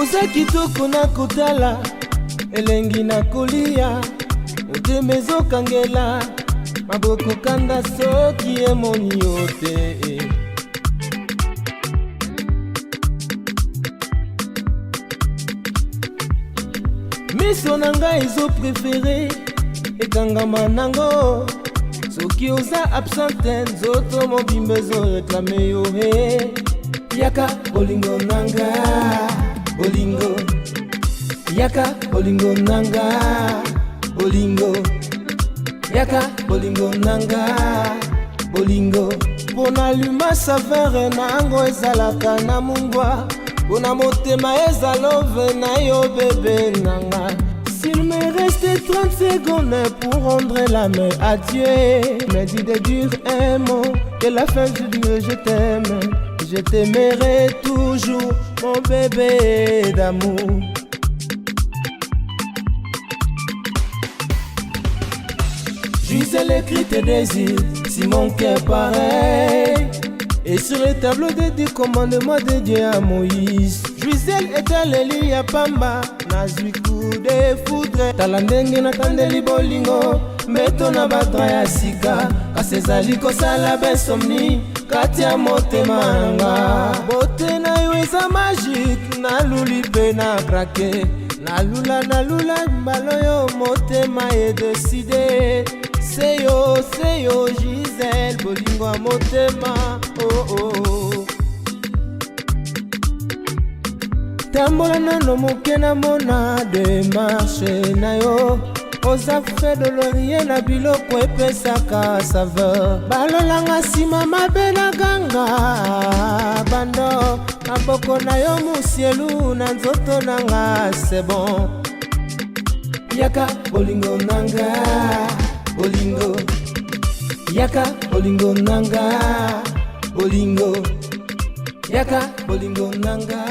Oza kitoko na kotala, elengi na kolia, motema ezokangela, maboko kanda soki emoni yo te. Miso na ngai ezo préféré, ekangama nango, soki oza absente, nzoto mobimba ezo reklame yo he. Yaka bolingo nanga, bolingo, yaka bolingo nanga, bolingo, yaka bolingo nanga, bolingo. Pona luma savere nango ezalaka na mungwa, pona motema ezalove na yo bébé nanga. S'il me restait 30 secondes pour rendre la main à Dieu, mais dis de dire un mot, que la fin je dirai je t'aime. Je t'aimerai toujours, mon bébé d'amour. Gisèle écrit tes désirs, si mon cœur pareil. Et sur le tableau des 10 commandements de Dieu à Moïse, Gisèle est l'Eli à Pamba, nazwi coup de foudre. Talandenge na kandeli bolingo, meto na batra ya sika, kasezali kosala bensomni. Katia motema nanga, bote na yo eza magique, na luli pe na krake, na lula mbalo yo motema e décidé. Seyo Gisèle, bolingo a motema, oh oh. Tambola nano moke na mona démarche na yo, oza fait de l'orient na biloko epesaka saveur. Balolanga sima mabe na ganga bando, maboko na yo musielu na nzoto nanga c'est bon. Yaka bolingo nanga, bolingo, yaka bolingo nanga, bolingo, yaka bolingo nanga.